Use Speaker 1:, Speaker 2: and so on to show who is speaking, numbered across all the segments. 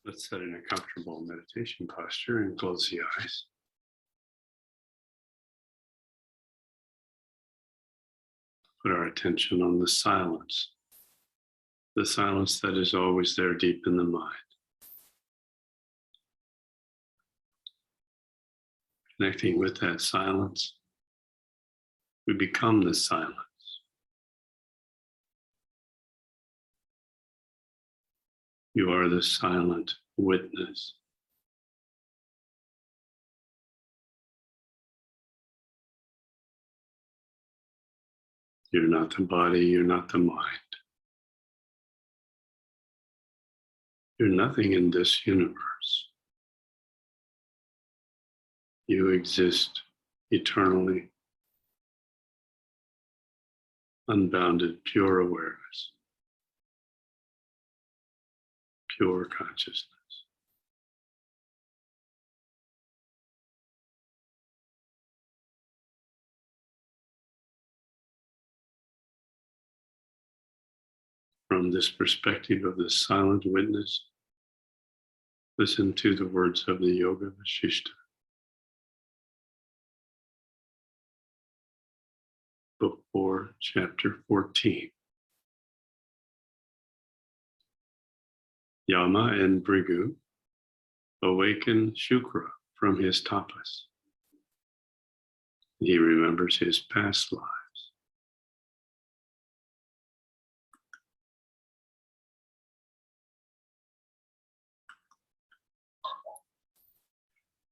Speaker 1: Let's set in a comfortable meditation posture and close the eyes. Put our attention on the silence that is always there deep in the mind. Connecting with that silence, we become the silence. You are the silent witness. You're not the body, you're not the mind. You're nothing in this universe. You exist eternally, unbounded, pure awareness, pure consciousness. From this perspective of the silent witness, listen to the words of the Yoga Vasishta. Book 4, Chapter 14. Yama and Brigu awaken Shukra from his tapas. He remembers his past lives.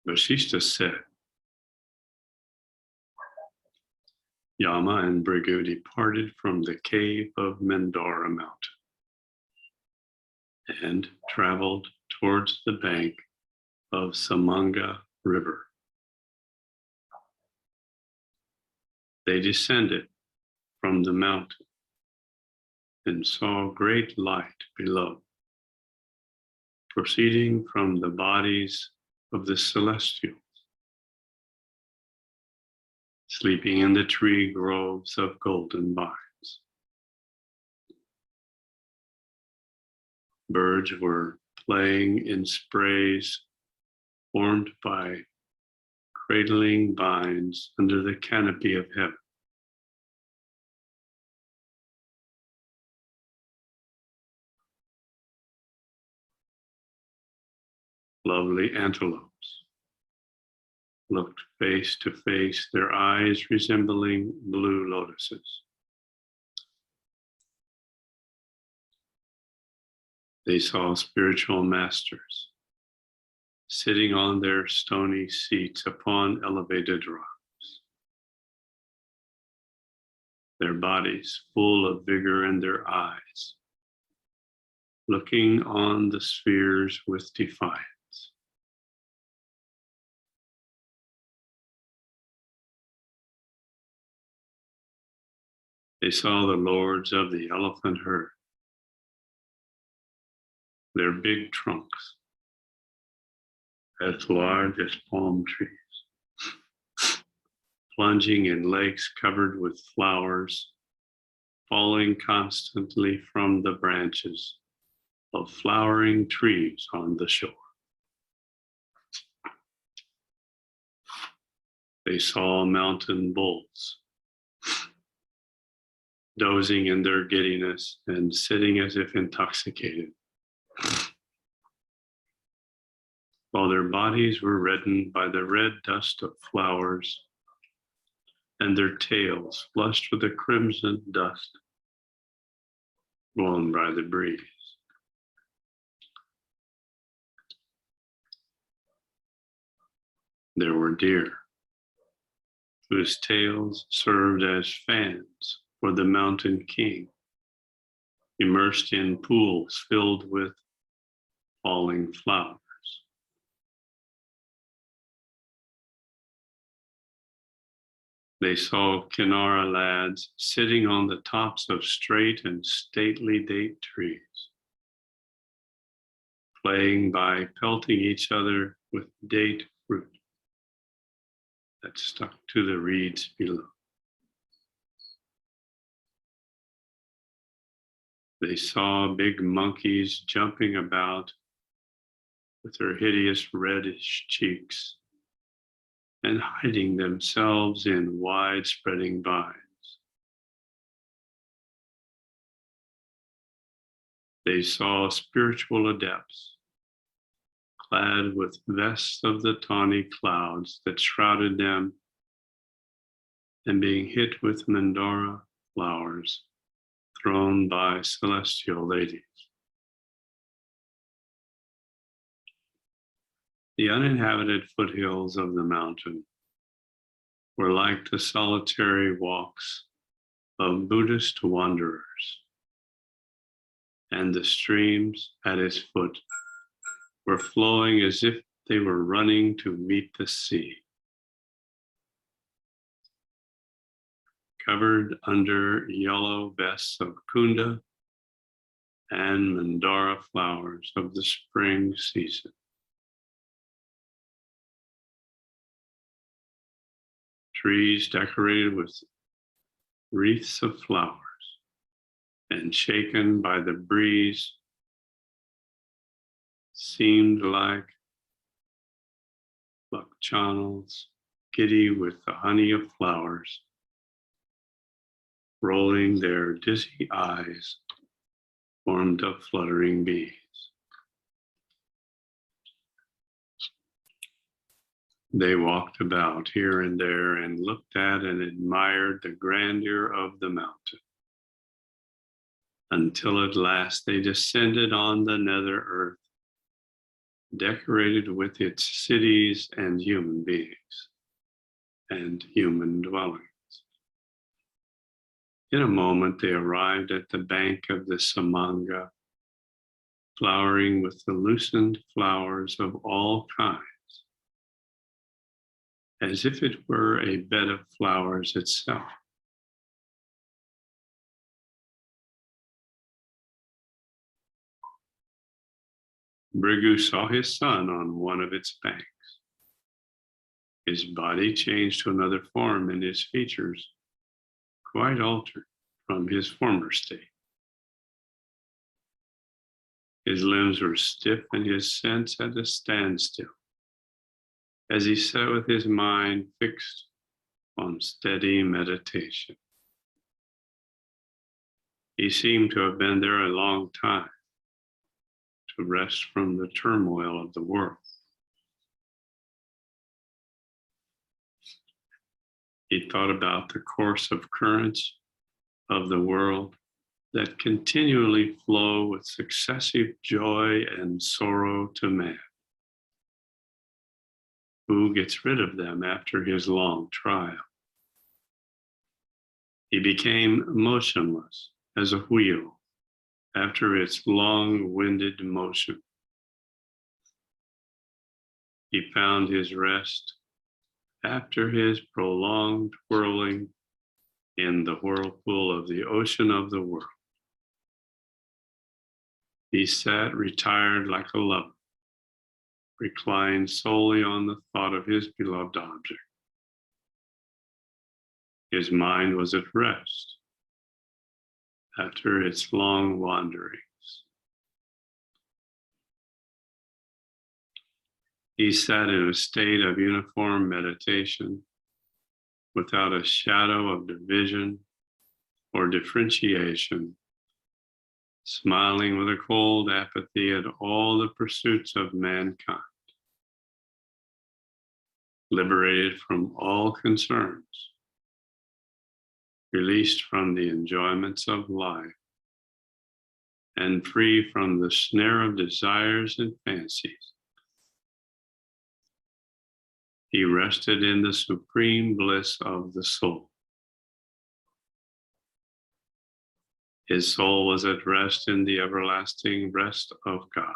Speaker 1: Vasishta said, Yama and Brigu departed from the cave of Mandara Mountain and traveled towards the bank of Samanga River. They descended from the mountain and saw great light below, proceeding from the bodies of the celestials, sleeping in the tree groves of golden vines. Birds were playing in sprays formed by cradling vines under the canopy of heaven. Lovely antelopes looked face to face, their eyes resembling blue lotuses. They saw spiritual masters sitting on their stony seats upon elevated rocks, their bodies full of vigor and their eyes looking on the spheres with defiance. They saw the lords of the elephant herd, their big trunks as large as palm trees, plunging in lakes covered with flowers, falling constantly from the branches of flowering trees on the shore. They saw mountain bulls dozing in their giddiness and sitting as if intoxicated, while their bodies were reddened by the red dust of flowers and their tails flushed with the crimson dust blown by the breeze. There were deer whose tails served as fans for the mountain king, immersed in pools filled with falling flowers. They saw Kinara lads sitting on the tops of straight and stately date trees, playing by pelting each other with date fruit that stuck to the reeds below. They saw big monkeys jumping about with their hideous reddish cheeks and hiding themselves in wide spreading vines. They saw spiritual adepts, clad with vests of the tawny clouds that shrouded them, and being hit with mandora flowers thrown by celestial ladies. The uninhabited foothills of the mountain were like the solitary walks of Buddhist wanderers, and the streams at its foot were flowing as if they were running to meet the sea. Covered under yellow vests of kunda and mandora flowers of the spring season. Trees decorated with wreaths of flowers and shaken by the breeze seemed like channels giddy with the honey of flowers, rolling their dizzy eyes formed of fluttering bees. They walked about here and there and looked at and admired the grandeur of the mountain, until at last they descended on the nether earth, decorated with its cities and human beings and human dwellings. In a moment, they arrived at the bank of the Samanga, flowering with the loosened flowers of all kinds, as if it were a bed of flowers itself. Brigu saw his son on one of its banks. His body changed to another form and his features quite altered from his former state. His limbs were stiff and his sense at a standstill, as he sat with his mind fixed on steady meditation. He seemed to have been there a long time, to rest from the turmoil of the world. He thought about the course of currents of the world that continually flow with successive joy and sorrow to man. Who gets rid of them after his long trial? He became motionless as a wheel after its long-winded motion. He found his rest after his prolonged whirling in the whirlpool of the ocean of the world. He sat retired like a lover, reclined solely on the thought of his beloved object. His mind was at rest after its long wanderings. He sat in a state of uniform meditation without a shadow of division or differentiation, smiling with a cold apathy at all the pursuits of mankind, liberated from all concerns, released from the enjoyments of life, and free from the snare of desires and fancies. He rested in the supreme bliss of the soul. His soul was at rest in the everlasting rest of God.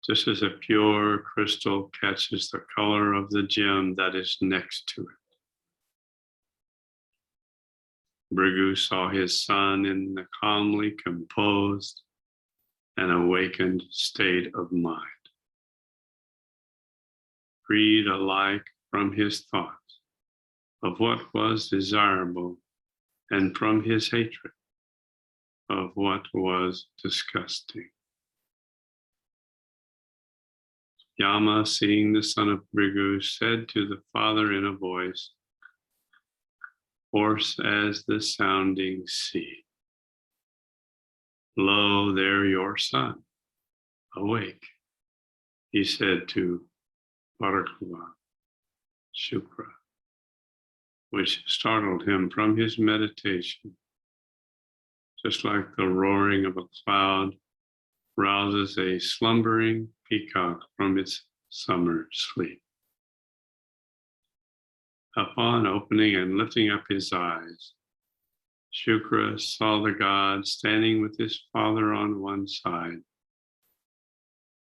Speaker 1: Just as a pure crystal catches the color of the gem that is next to it. Brigu saw his son in the calmly composed and awakened state of mind, freed alike from his thoughts of what was desirable and from his hatred of what was disgusting. Yama, seeing the son of Brigu, said to the father in a voice, hoarse as the sounding sea, lo, there your son, awake. He said to Bhargava, Shukra, which startled him from his meditation, just like the roaring of a cloud rouses a slumbering peacock from its summer sleep. Upon opening and lifting up his eyes, Shukra saw the god standing with his father on one side,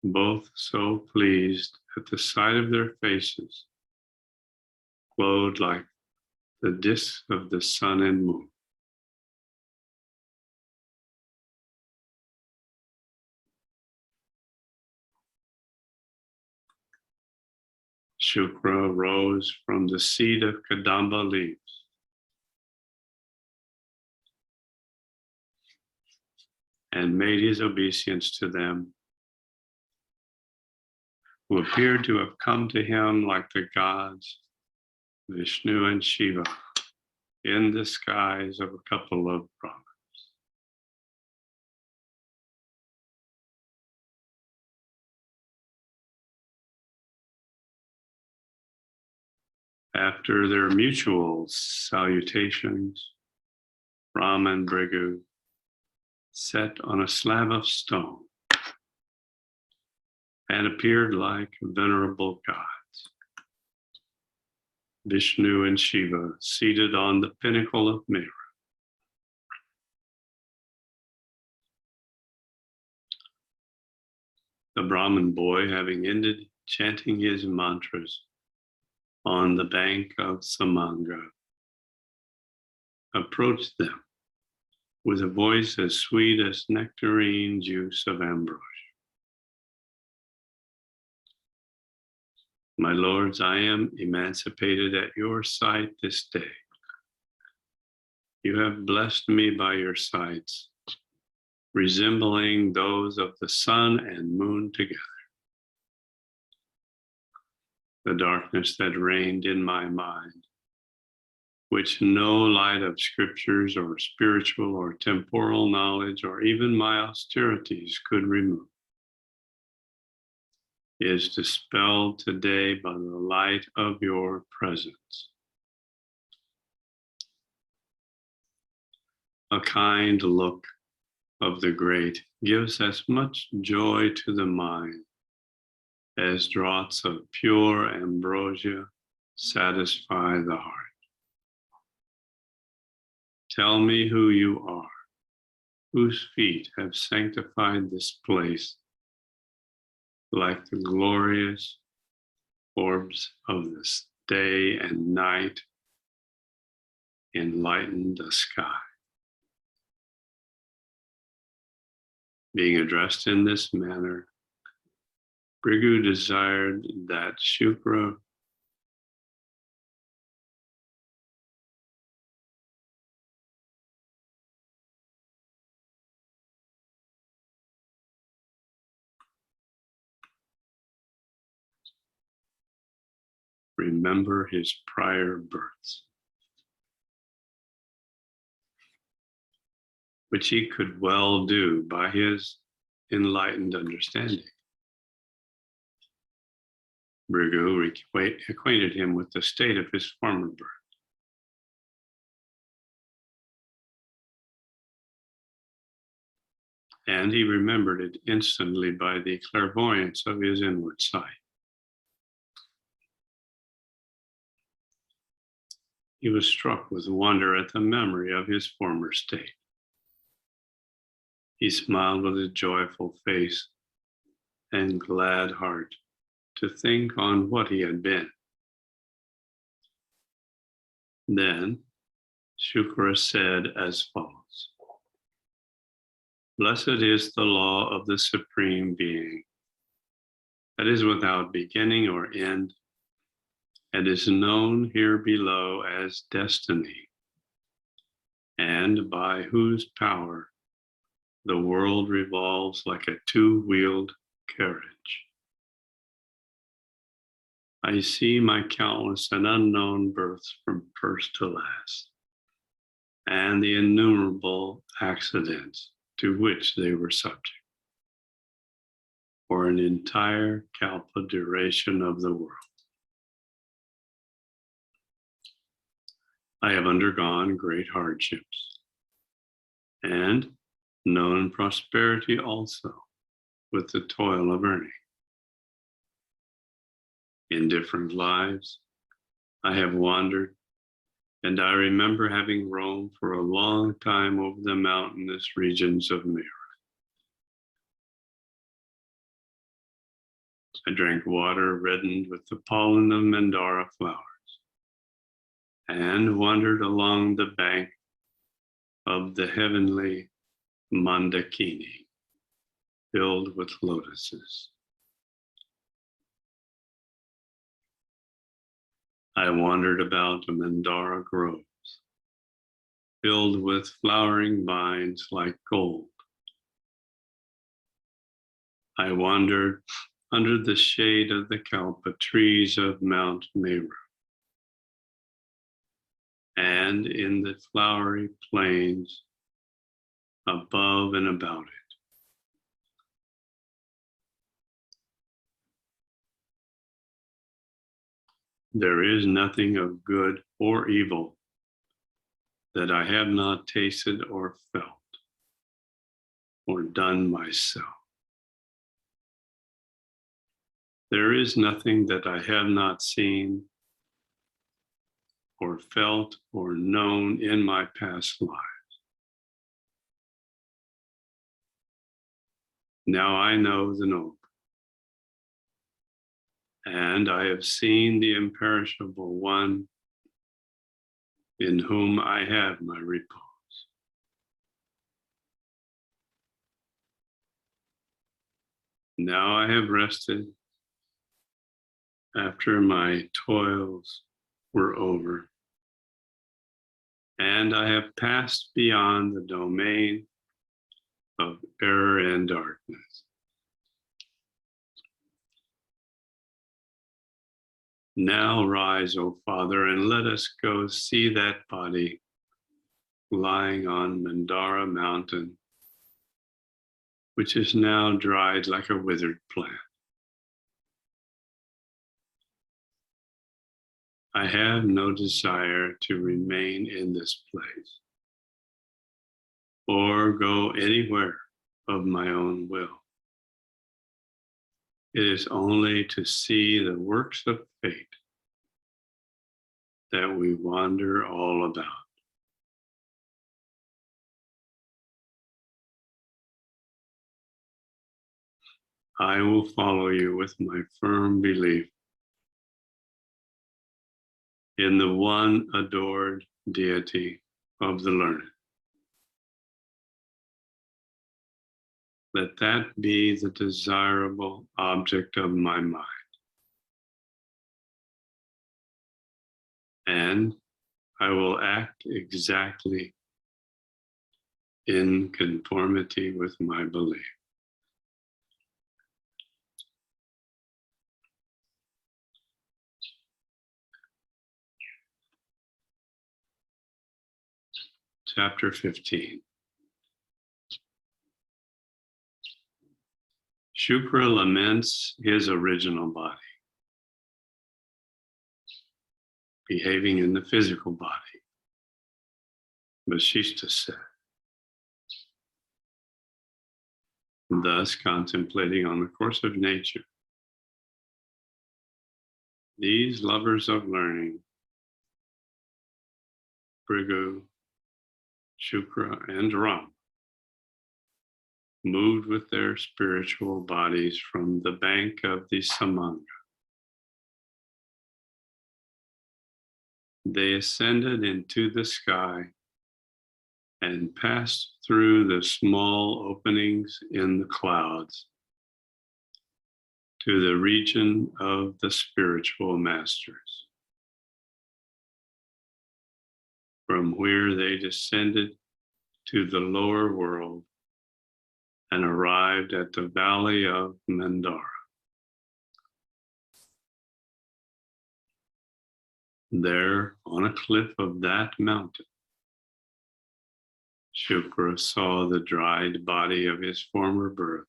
Speaker 1: both so pleased at the sight of their faces, glowed like the discs of the sun and moon. Shukra rose from the seed of Kadamba leaves and made his obeisance to them, who appeared to have come to him like the gods, Vishnu and Shiva, in the skies of a couple of Brahmas. After their mutual salutations, Ram and Brigu sat on a slab of stone and appeared like venerable gods. Vishnu and Shiva seated on the pinnacle of Mera. The Brahmin boy, having ended chanting his mantras on the bank of Samanga, approached them with a voice as sweet as nectarine juice of ambrosia. My lords, I am emancipated at your sight this day. You have blessed me by your sights, resembling those of the sun and moon together. The darkness that reigned in my mind, which no light of scriptures or spiritual or temporal knowledge or even my austerities could remove, is dispelled today by the light of your presence. A kind look of the great gives as much joy to the mind as draughts of pure ambrosia satisfy the heart. Tell me who you are, whose feet have sanctified this place like the glorious orbs of this day and night enlighten the sky. Being addressed in this manner, Brigu desired that Shukra remember his prior births, which he could well do by his enlightened understanding. Brigu acquainted him with the state of his former birth. And he remembered it instantly by the clairvoyance of his inward sight. He was struck with wonder at the memory of his former state. He smiled with a joyful face and glad heart to think on what he had been. Then Shukra said as follows: Blessed is the law of the Supreme Being that is without beginning or end, and is known here below as destiny, and by whose power the world revolves like a two-wheeled carriage. I see my countless and unknown births from first to last, and the innumerable accidents to which they were subject, for an entire kalpa duration of the world. I have undergone great hardships and known prosperity also with the toil of earning. In different lives, I have wandered, and I remember having roamed for a long time over the mountainous regions of Mira. I drank water reddened with the pollen of Mandara flowers and wandered along the bank of the heavenly Mandakini, filled with lotuses. I wandered about the Mandara groves, filled with flowering vines like gold. I wandered under the shade of the kalpa trees of Mount Meru, and in the flowery plains above and about it. There is nothing of good or evil that I have not tasted or felt or done myself. There is nothing that I have not seen or felt or known in my past lives. Now I know the noble, and I have seen the imperishable one in whom I have my repose. Now I have rested after my toils were over, and I have passed beyond the domain of error and darkness. Now rise, O Father, and let us go see that body lying on Mandara Mountain, which is now dried like a withered plant. I have no desire to remain in this place or go anywhere of my own will. It is only to see the works of fate that we wander all about. I will follow you with my firm belief in the one adored deity of the learned. Let that be the desirable object of my mind. And I will act exactly in conformity with my belief. Chapter 15. Shukra laments his original body, behaving in the physical body. Vasishta said, thus contemplating on the course of nature, these lovers of learning, Bhrigu, Shukra, and Ram, moved with their spiritual bodies from the bank of the Samanga. They ascended into the sky and passed through the small openings in the clouds to the region of the spiritual masters, from where they descended to the lower world and arrived at the valley of Mandara. There, on a cliff of that mountain, Shukra saw the dried body of his former birth,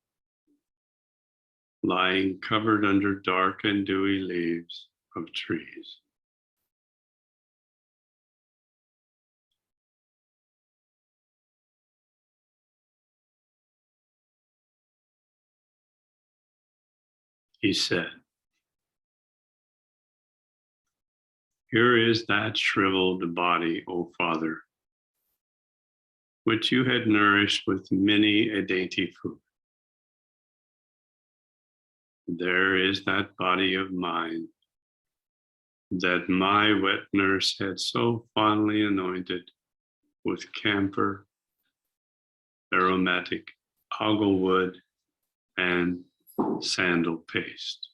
Speaker 1: lying covered under dark and dewy leaves of trees. He said, "Here is that shriveled body, O Father, which you had nourished with many a dainty food. There is that body of mine that my wet nurse had so fondly anointed with camphor, aromatic oglewood, and sandal paste.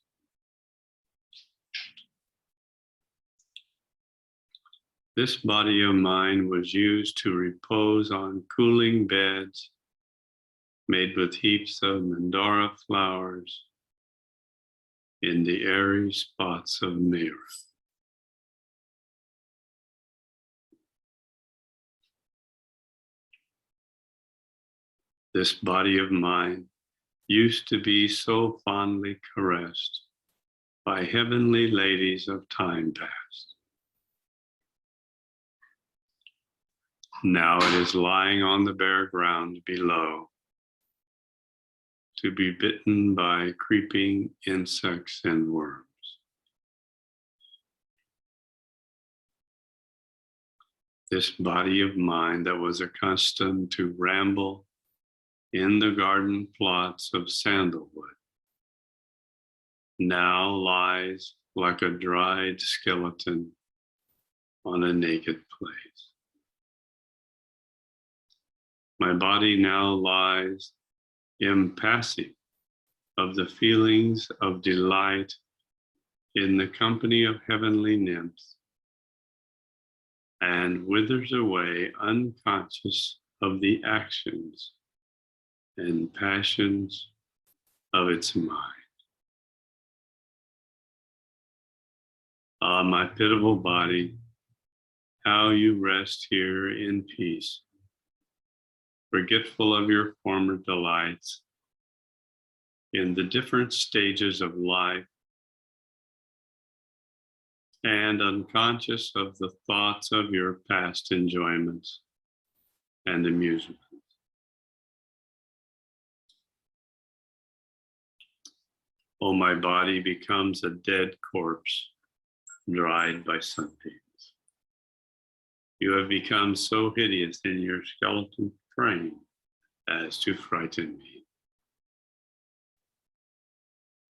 Speaker 1: This body of mine was used to repose on cooling beds made with heaps of mandara flowers in the airy spots of Meera. This body of mine used to be so fondly caressed by heavenly ladies of time past. Now it is lying on the bare ground below to be bitten by creeping insects and worms. This body of mine that was accustomed to ramble in the garden plots of sandalwood now lies like a dried skeleton on a naked place. My body now lies impassive of the feelings of delight in the company of heavenly nymphs, and withers away unconscious of the actions and passions of its mind. Ah, my pitiable body, how you rest here in peace, forgetful of your former delights in the different stages of life and unconscious of the thoughts of your past enjoyments and amusements. Oh, my body becomes a dead corpse, dried by sunbeams. You have become so hideous in your skeleton frame as to frighten me.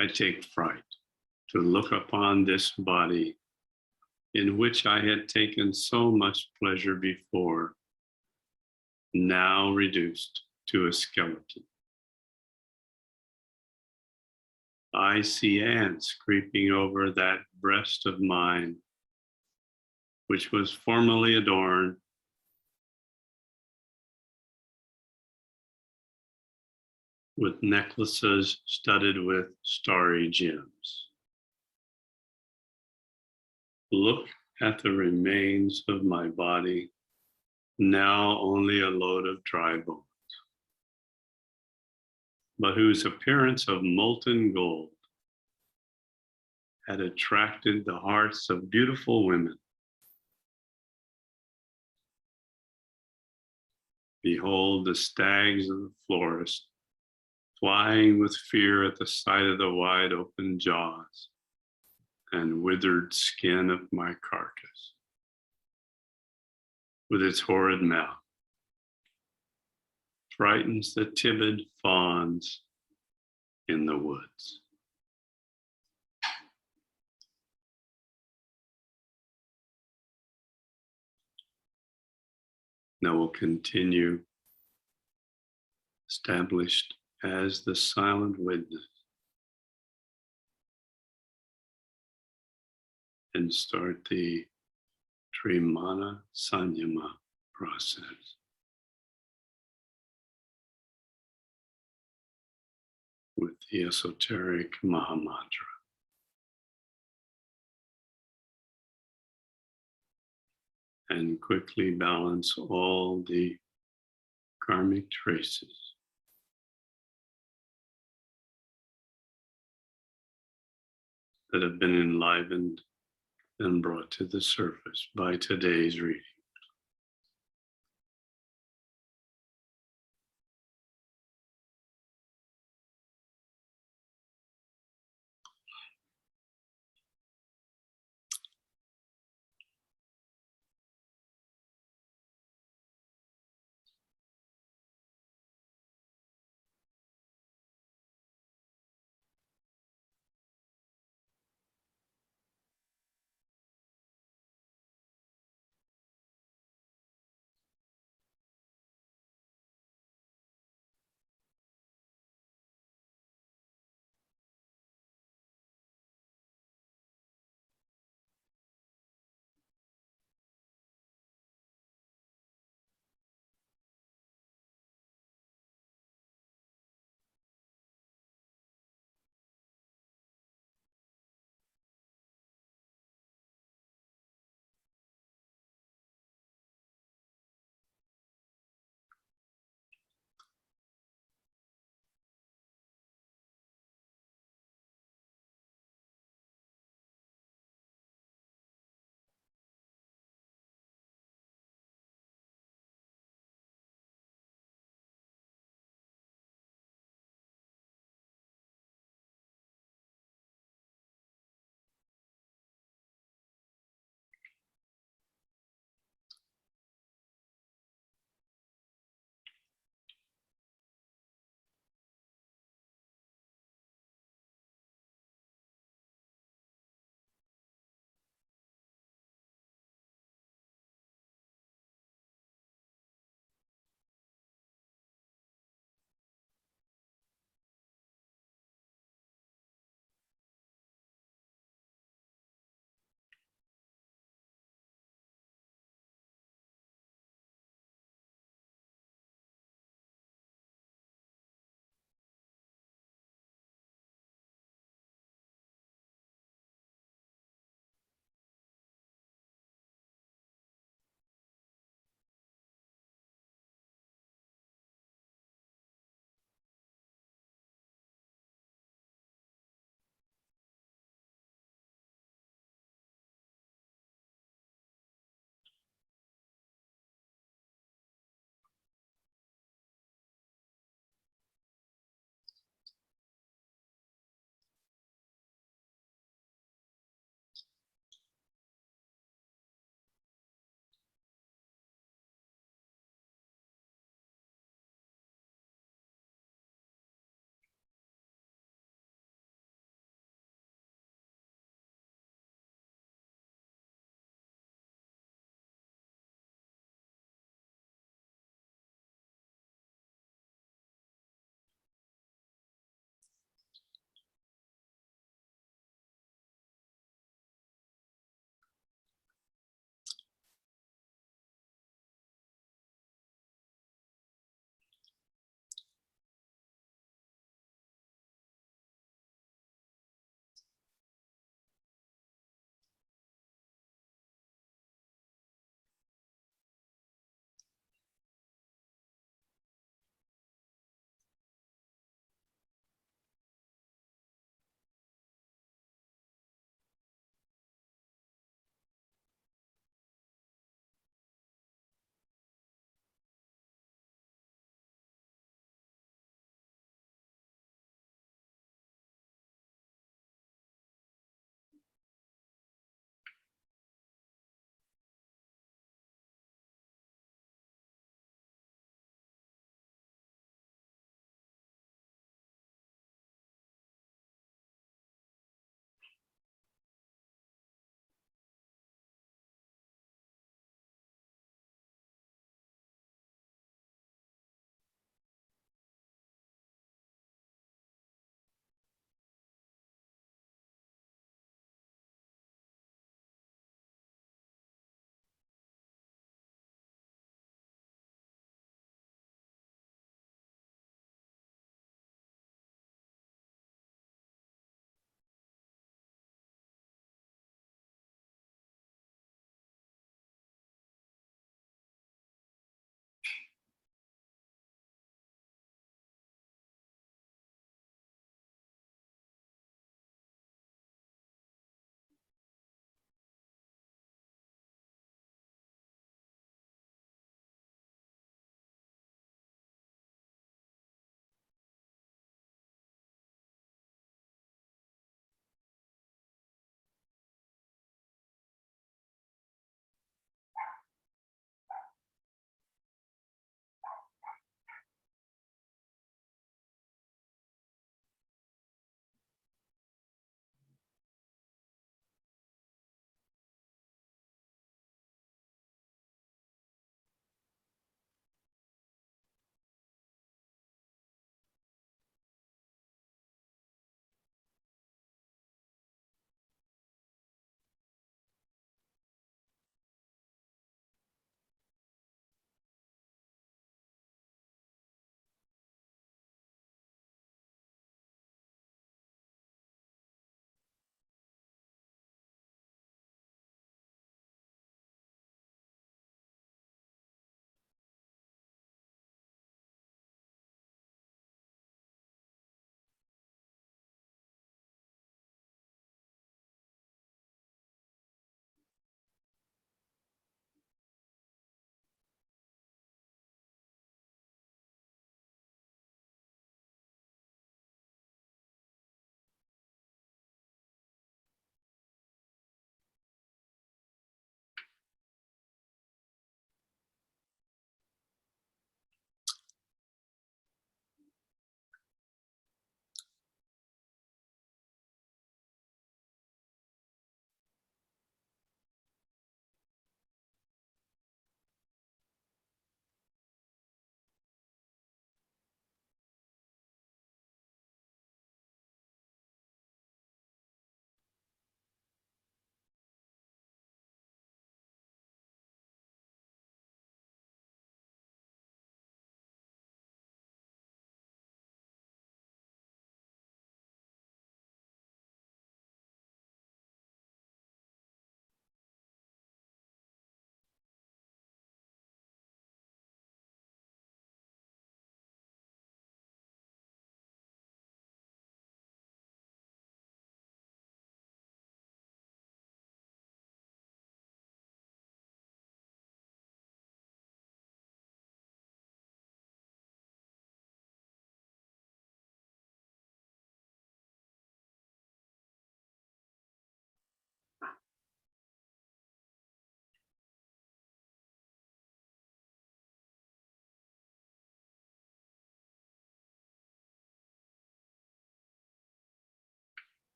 Speaker 1: I take fright to look upon this body in which I had taken so much pleasure before, now reduced to a skeleton. I see ants creeping over that breast of mine, which was formerly adorned with necklaces studded with starry gems. Look at the remains of my body, now only a load of dry bones, but whose appearance of molten gold had attracted the hearts of beautiful women. Behold the stags of the forest, flying with fear at the sight of the wide open jaws and withered skin of my carcass, with its horrid mouth, frightens the timid fawns in the woods. Now we'll continue, established as the silent witness, and start the Trimana Sanyama process. With the esoteric Mahamantra. and quickly balance all the karmic traces that have been enlivened and brought to the surface by today's reading.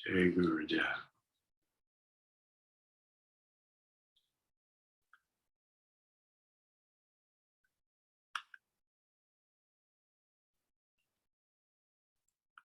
Speaker 1: Jai Gurudev.